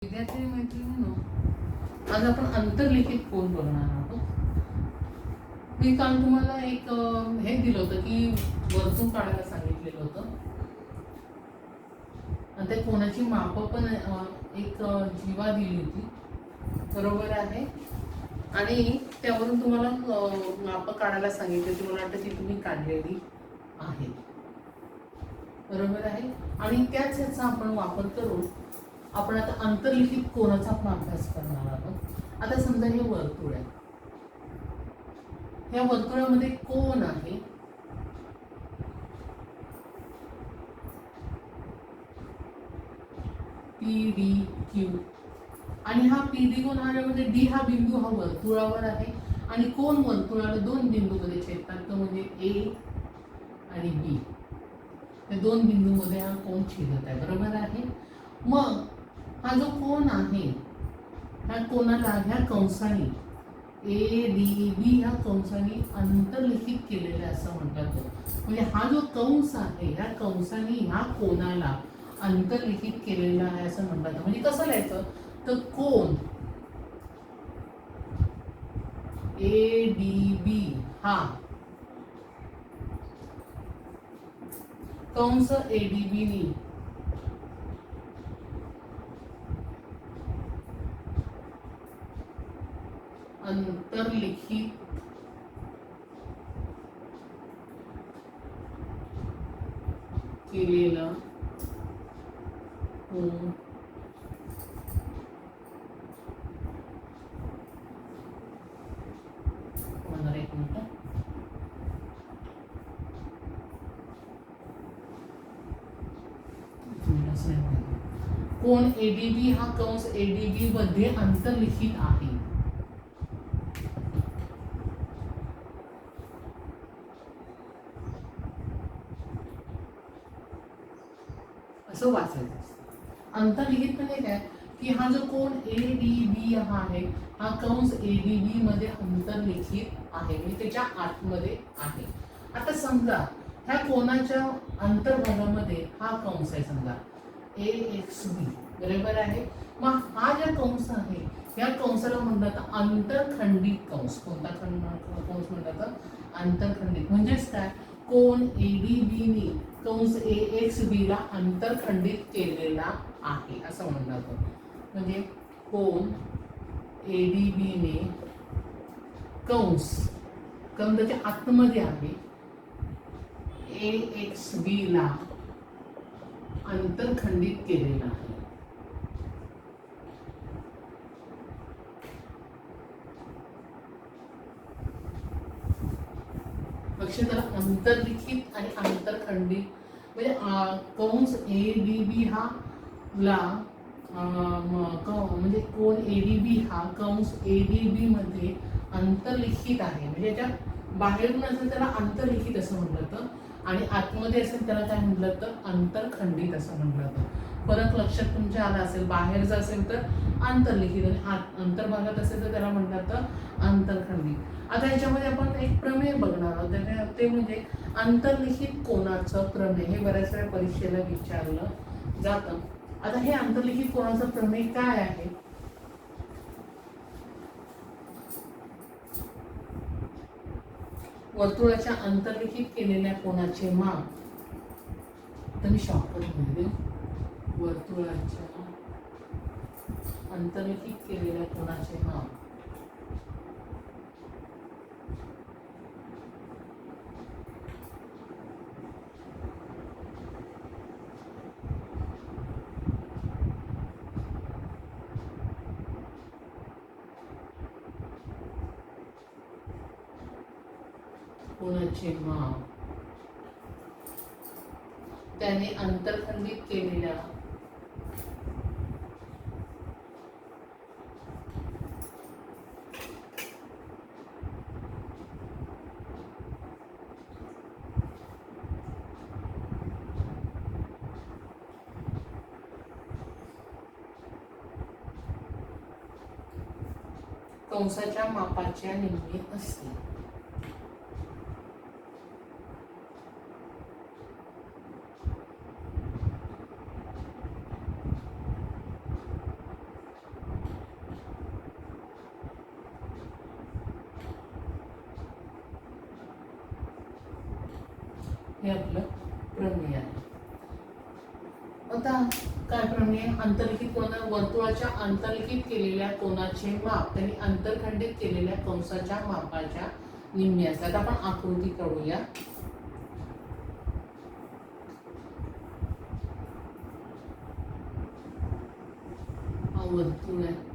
विद्यार्थी मैत्रिणींनो, आज आपण अंतर्लिखित कोन बघणार आहोत. मी काल तुम्हाला एक हे दिलं होतं की वर्तुळ काढायला सांगितलेलं होतं आणि त्या कोणाची मापं पण एक जीवा दिली होती, बरोबर आहे. आणि त्यावरून तुम्हाला मापं काढायला सांगितली होती. मला वाटतं ती तुम्ही काढलेली आहे, बरोबर आहे. आणि त्याच ह्याचा आपण वापर करून आपण आता अंतर्लिखित कोनाचा आपण अभ्यास करणार आहोत. आता समजा हे वर्तुळ आहे, या वर्तुळामध्ये कोन आहे. पी डी क्यू, आणि हा पी डी कोन म्हणजे डी हा बिंदू हा वर्तुळावर आहे आणि कोन वर्तुळाला दोन बिंदूमध्ये छेदतात, तो म्हणजे ए आणि बी. त्या दोन बिंदूमध्ये हा कोन छेदत आहे, बरोबर आहे. मग हा जो कोन आहे, ह्या कोनाला ह्या कंसाने ए डी बी ह्या कंसाने अंतर्लिखित केलेलं असं म्हणतात. म्हणजे हा जो कंस आहे, ह्या कंसाने ह्या कोनाला अंतर्लिखित केलेला आहे असं म्हणतात. म्हणजे कसं लिहायचं तर कोन ए डी बी हा कंस ए डी बी नी अंतर्लिखित केलेला कोन होणार. एक मिनिट, कोन एडीबी हा कंस एडीबी मध्ये अंतर्लिखित आहे. असं वाचायचं. अंतर्लिखित म्हणजे काय की हा जो कोन ए डी बी हा आहे, हा कंस ए डी बी मध्ये अंतर्लिखित आहे, म्हणजे त्याच्या आतमध्ये आहे. आता समजा ह्या कोनाच्या अंतर्भागामध्ये हा कंस आहे, समजा ए एक्स बी, बरोबर आहे. मग हा ज्या कंस आहे, या कंसाला म्हणतात आंतरखंडित कंस. कोणता कंस म्हणतात? आंतरखंडित. म्हणजेच काय, कोन ए डी बी नी कंस ए एक्स बी ला अंतरखंडित केलेला आहे असं म्हणतात. म्हणजे कोन ए डी बी ने कंस त्याच्या आतमध्ये आहे, ए एक्स बी ला अंतरखंडित केलेला आहे. लक्षात आलं? अंतर्लिखित आणि आंतरखंडित म्हणजे कंस ए डी बी हा ला म्हणजे कोन ए डी बी हा कंस ए डी बी मध्ये अंतर्लिखित आहे. म्हणजे त्याच्या बाहेरून असेल त्याला अंतर्लिखित असं म्हटलं जातं, आणि आतमध्ये असेल त्याला काय म्हटलं जातं? अंतरखंडित असं म्हटलं जातं. फरक लक्षात तुमच्या आला असेल. बाहेर जर असेल तर अंतर्लिखित, आणि अंतर्भागात असेल तर त्याला म्हणतात तर अंतरखंडित. आता ह्याच्यामध्ये आपण एक प्रमेय बघणार आहोत, ते म्हणजे अंतर्लिखित कोनाचं प्रमेय. हे बऱ्याच वेळा परीक्षेला विचारलं जातं. आता हे अंतर्लिखित कोनाचं प्रमेय काय आहे? वर्तुळाच्या अंतर्लिखित केलेल्या कोनाचे माप, तर मी शॉर्टकट मध्ये वर्तुळाच्या अंतर्लिखित केलेल्या कोनाचे माप कोनाचे माप त्याने अंतरखंडित केलेल्या कंसाच्या मापाच्या निम्मे असते. हे आपलं प्रमेय आहे. आता काय प्रमेय? अंतर्लिखित कोना वर्तुळाच्या अंतर्लिखित केलेल्या कोनाचे माप त्यांनी अंतरखंडित केलेल्या कंसाच्या मापाच्या निम्मे असतात. आपण आकृती काढूया. हा वर्तुळ आहे.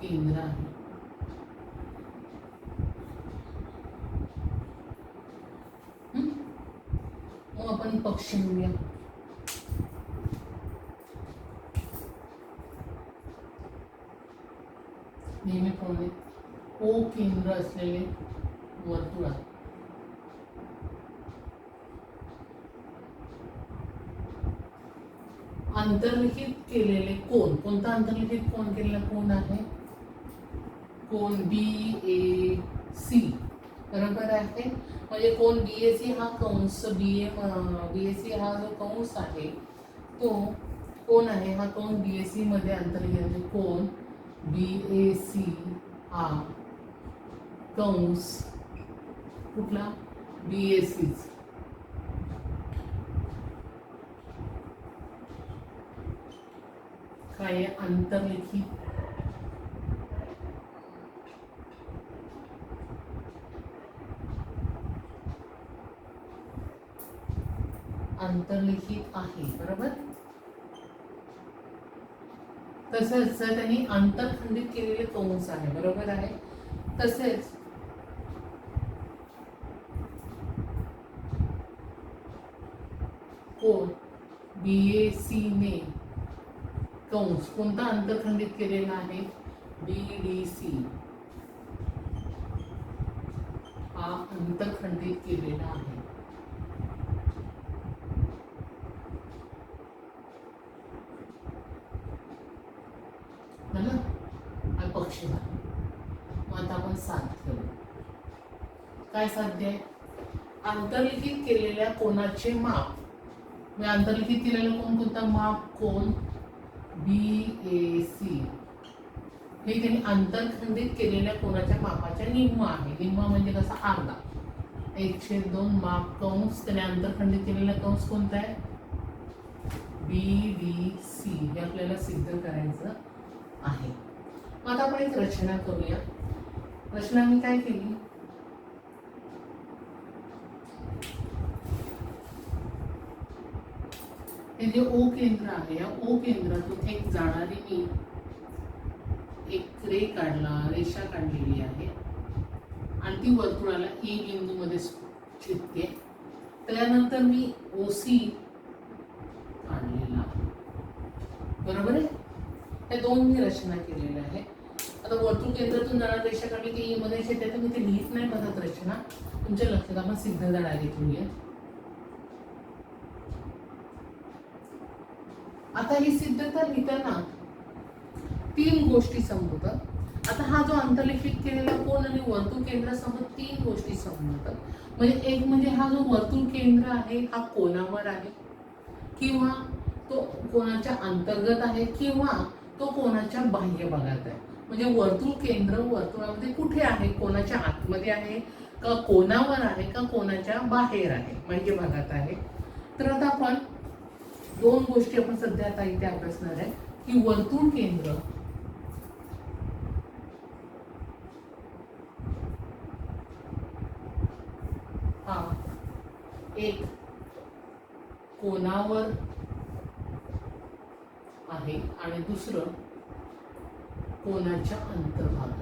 केंद्र आहे. मग आपण पक्ष घेऊया. नेहमीप्रमाणे ओ केंद्र असलेले वर्तुळ आहे. अंतर्लिखित केलेले कोन, कोणता अंतर्लिखित कोन केलेला कोन आहे? कोन BAC, बरोबर आहे. म्हणजे कोन BAC हा कंस BAC हा जो कंस आहे तो कोण आहे? हा कोन BAC मध्ये अंतर्लिखित कोन BAC हा कंस कुठला? BAC काय अंतर्लिखित आहे, बरोबर. तसंच त्यांनी अंतरखंडित केलेले कंस आहे, बरोबर आहे. तसेच कोन BAC ने कंस कोणता अंतरखंडित केलेला आहे? BDC हा अंतरखंडित केलेला आहे. पक्ष झाला. मग आता आपण साध्य काय साध्य आहे? अंतर्लिखित केलेल्या कोनाचे माप, म्हणजे अंतर्लिखित केलेला कोन कोणता? माप कोन BAC हे त्यांनी अंतरखंडित केलेल्या कोनाच्या मापाच्या निम्म आहे. निम्म म्हणजे कसा? अर्धा. 1/2 माप कंस त्याने अंतरखंडित केलेला कंस कोणता आहे? BDC हे आपल्याला सिद्ध करायचं आहे. आता आपण एक रचना करूया. रचना मी काय केली? हे जे ओ केंद्र आहे, या ओ केंद्रातून एक जाणारी मी एक रेषा काढलेली आहे आणि ती वर्तुळाला E बिंदू मध्ये छेदते. त्यानंतर मी OC काढलेला आहे, बरोबर आहे. हे दोन मी रचना केलेल्या आहे. आता वर्तुळ केंद्रातून जाणारी रेषा काढली की E मध्ये छेदते, तर मी ते लिहित नाही बघत रचना. तुमच्या लक्षात आपण सिद्ध डायरेक्ट घेऊया. आता ही सिद्धता लिहिताना 3 गोष्टी समजतात. आता हा जो अंतर्लिखित केलेला कोन आणि वर्तुळ केंद्रासमोर 3 गोष्टी समजतात. म्हणजे एक म्हणजे हा जो वर्तुळ केंद्र आहे हा कोनावर आहे, किंवा तो कोनाच्या अंतर्गत आहे, किंवा तो कोनाच्या बाह्य भागात आहे. म्हणजे वर्तुळ केंद्र वर्तुळामध्ये कुठे आहे? कोनाच्या आतमध्ये आहे का कोनावर आहे का कोनाच्या बाहेर आहे, बाह्य भागात आहे. तर आता आपण 2 गोष्टी आपण सध्या आता इथे अभ्यासणार आहे की वर्तुळ केंद्र हा एक कोनावर आहे आणि दुसरं कोनाच्या अंतर्भागात.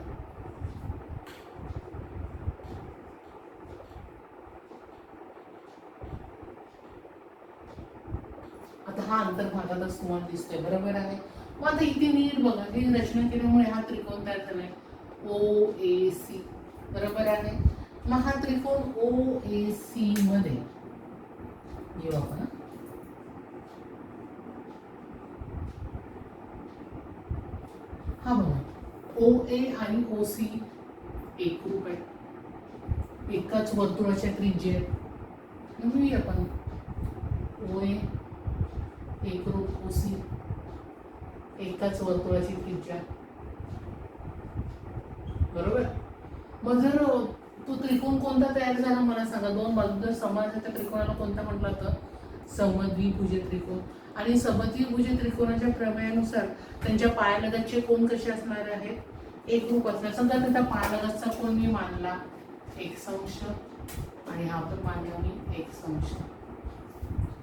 आता हा अंतर्भागातच तुम्हाला दिसतोय, बरोबर आहे. मग आता इथे नीट बघा, ही रचना केल्यामुळे हा त्रिकोण तयार झालाय OAC, बरोबर आहे. मग हा त्रिकोण OAC मध्ये येऊ आपण. हा बघा, OA आणि OC एकरूप आहे, एकाच वर्तुळाच्या त्रिज्येत. म्हणून आपण OA एकरूप ओसी, एकाच वर्तुळाची त्रिज्या. बरोबर. मग जर तो त्रिकोण कोणता तयार झाला मला सांगा. दोन बाजू जर समान असेल तर त्रिकोणाला कोणता म्हटलं तर समद्विभुज त्रिकोण. आणि समद्विभुज त्रिकोणाच्या प्रमेयानुसार त्यांच्या पायालगतचे कोण कसे असणार आहेत, एकरूप असणार. समजा त्याचा पायालगतचा कोण मी मानला x अंश आणि हा पण मानला मी x अंश.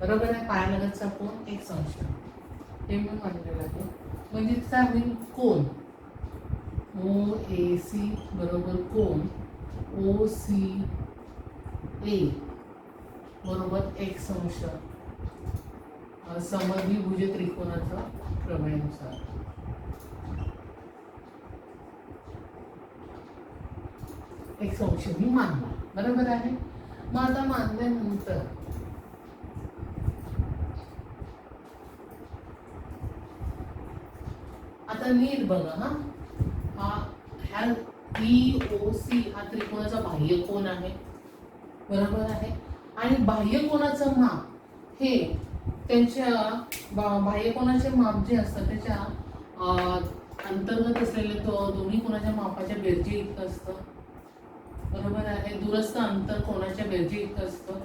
बरोबर आहे. पायालगतचा कोण x अंश हे मी मानलेला आहे. म्हणजे त्याचा होईल कोण OAC बरोबर कोण OCA बरोबर x अंश समद्विभुज त्रिकोणाचा प्रमेयानुसार. x अंश मी मानला. बरोबर आहे. मग आता मानल्यानंतर आता नीट बघा ह्या EOC हा त्रिकोणाचा बाह्य कोन आहे. बरोबर आहे. आणि बाह्य कोनाचं माप हे त्यांच्या बाह्य कोनाचे माप जे असतं त्याच्या अंतर्गत असलेले दोन्ही कोनाच्या मापाच्या बेरजे इतकं असतं. बरोबर आहे. दूरस्थ अंतर कोनाच्या बेरजे इतकं असतं.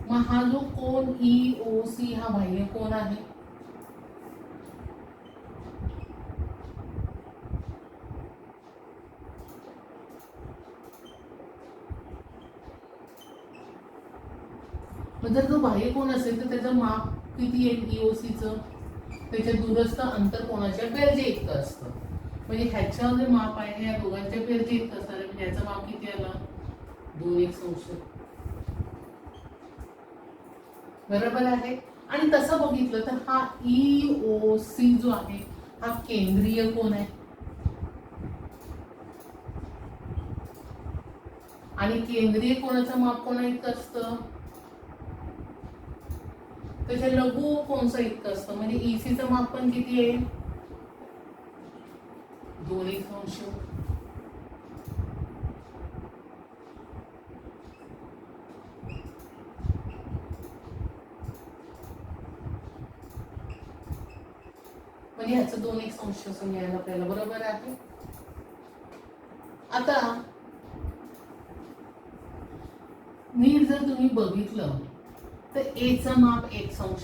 मग हा जो कोन EOC हा बाह्य कोन आहे. जर तो बाह्य कोन असेल तर त्याचं माप किती येईल EOCचं, त्याच्या दूरस्थ अंतर कोनाच्या बेरजे इतकं असतं. म्हणजे ह्याचं जे माप आहे या दोघांच्या बेरजे इतकं असणार आहे. म्हणजे याचं माप किती आलं 2x अंश. बरोबर आहे. आणि तसं बघितलं तर हा EOC जो आहे हा केंद्रीय कोन आहे. आणि केंद्रीय कोनाचं माप कोणा इतकं असतं, त्याच्या लघु कोनचं इतकं असतं. म्हणजे ECचं माप पण किती आहे 2x अंश. म्हणजे ह्याचं 2x अंश असं मिळालं आपल्याला. बरोबर आहे. आता नीट जर तुम्ही बघितलं तर एचं माप x अंश,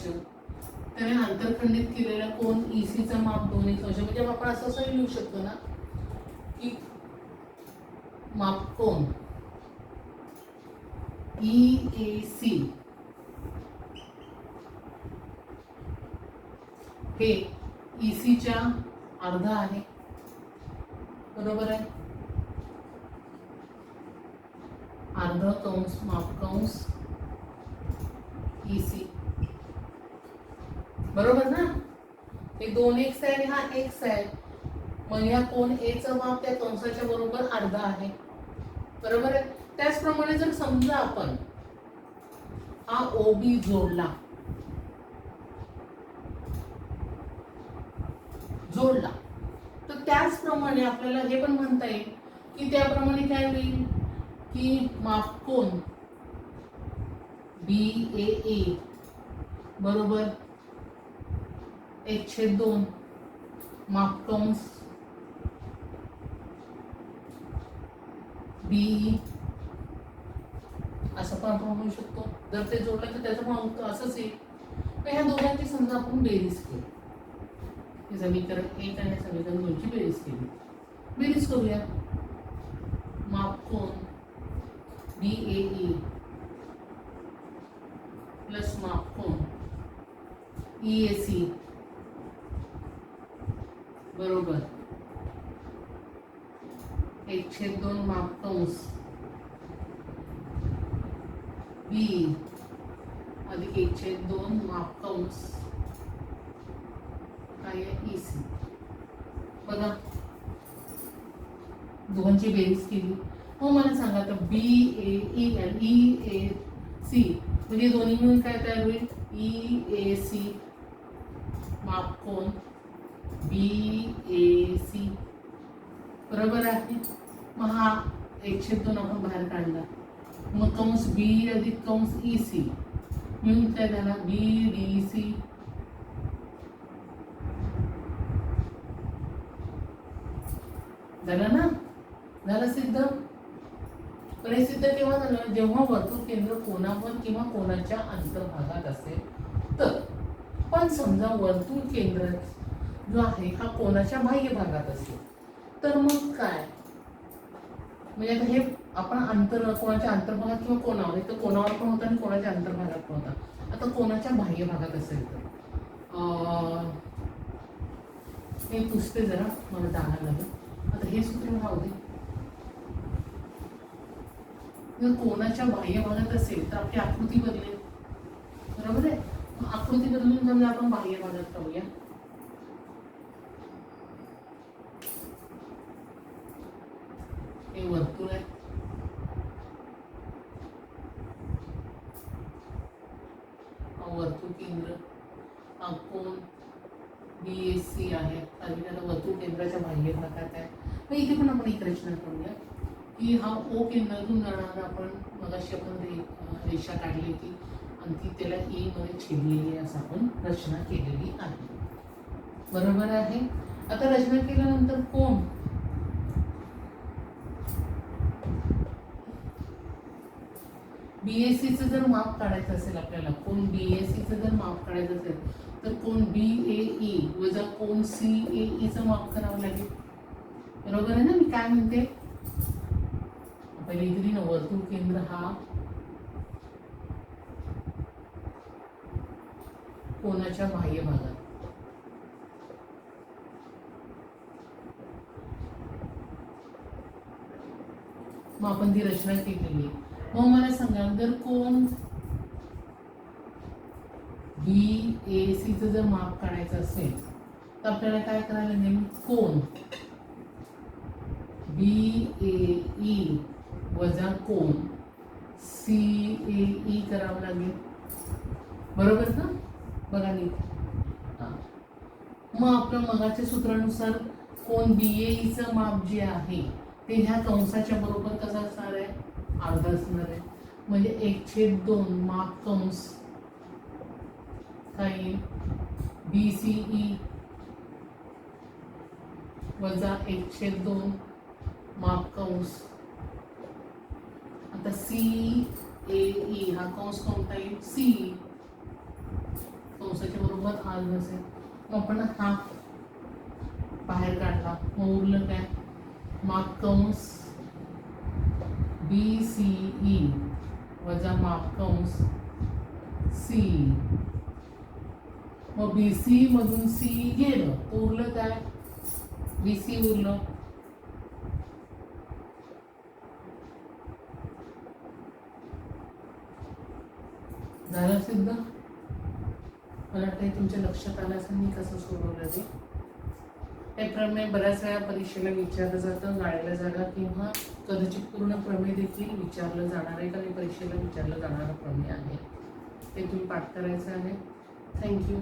त्याने आंतरखंडित केलेला कोन ECचं माप 2x अंश. म्हणजे आपण असं लिहू शकतो ना की माप कोन EAC हे ECच्या अर्धा आहे. बरोबर आहे. अर्ध कंस माप कंस EC. बरोबर ना. हे 2x आहे आणि हा x आहे. मग या कोन A चं माप त्या कंसाच्या बरोबर अर्धा आहे. बरोबर आहे. त्याचप्रमाणे जर समजा आपण हा OB जोडला तर त्याचप्रमाणे आपल्याला हे पण म्हणता येईल की त्याप्रमाणे काय होईल की माप कोन BAA बरोबर 1/2 माप कंस BE असं पण आपण म्हणू शकतो. जर ते जोडलं तर त्याचं पण असंच येईल. तर ह्या दोघांची समजा आपण बेरीज केली, समीकरण 1 आणि समीकरण 2 ची बेरीज केली. बेरीज करूया. माप कोन BAE प्लस माप कोन EAC बरोबर 1/2 माप कंस BE अधिक 1/2 माप कंस काय EC. बघा दोघांची बेरीज केली. मग मला सांगा आता BAE आणि EAC म्हणजे दोन्ही मिळून काय तयार होईल EAC माप कोन BAC. बरोबर आहे. मग हा 1/2 आपण बाहेर काढला. मग कंस B अधिक कंस EC मिळून काय झाला BDC झालं ना, झालं सिद्ध. पण हे सिद्ध केव्हा झालं, जेव्हा वर्तुळ केंद्र कोनावर किंवा कोनाच्या अंतर्भागात असेल तर. पण समजा वर्तुळ केंद्र जो आहे हा कोनाच्या बाह्य भागात असेल तर मग काय, म्हणजे आता हे आपण कोणाच्या अंतर्भागात किंवा कोणावर, तर कोणावर पण होतं आणि कोणाच्या अंतर्भागात पण होता. आता कोणाच्या बाह्य भागात असेल तर हे पुसते जरा, मला जाणार लागेल. आता हे सूत्र राहू दे. जर कोणाच्या बाह्य भागात असेल तर आपली आकृती बदलेल, बरोबर आहे. आकृती बदलून समजा आपण बाह्य भागात पाहूया. हे वर्तुळ आहे, वर्तुळ केंद्र, हा कोन BAC आहे, आणि त्याला वर्तुळ केंद्राच्या बाह्य भागात आहे. मग इथे पण आपण एक रचना करूया की हा O केंद्रातून जाणारा आपण मगाशी आपण रेषा काढली होती आणि ती त्याला A मध्ये छेदलेली आहे असं आपण रचना केलेली आहे, बरोबर आहे. आता रचना केल्यानंतर कोण BACचं जर माप काढायचं असेल आपल्याला, कोण BACचं जर माप काढायचं असेल तर कोण BAE वजा कोण CAEचं माप करावं लागेल, बरोबर आहे ना. मी काय म्हणते, पहिले इथे ना वर्तुळ केंद्र हा कोनाच्या बाह्य भागात, मग आपण ती रचना केलेली आहे. मग मला सांगा, जर कोण BACचं जर माप काढायचं असेल तर आपल्याला काय करायला लागेल, कोण BAE वजा कोण CAE करावं लागेल, बरोबर ना. बघा नीट, मग आपल्या मगाच्या सूत्रानुसार कोण BAEचं माप जे आहे ते ह्या कंसाच्या बरोबर कसं असणार आहे, अर्धा असणार आहे. म्हणजे 1/2 माप कंस काय येईल, BCE वजा 1/2 माप कंस. आता CAE हा कंस कोणता येईल, C, कंसाच्या बरोबर अर्धा असेल. मग आपण हा बाहेर काढला, मग उरलं काय, माप कंस BCE वजा माप कंस C. मग BC मधून C गेलं तर उरलं काय, BC उरलं. झालं सिद्ध. मला वाटतं तुमच्या लक्षात आलं असेल मी कसं सोडवलं ते. हे प्रमेय बऱ्याच वेळा परीक्षेला विचारलं जातं, गाळ्याला जागा किंवा कदाचित पूर्ण प्रमेय देखील विचारलं जाणार आहे, कारण परीक्षेला विचारलं जाणारं प्रमेय आहे. ते तुम्ही पाठ करायचं आहे. थँक्यू.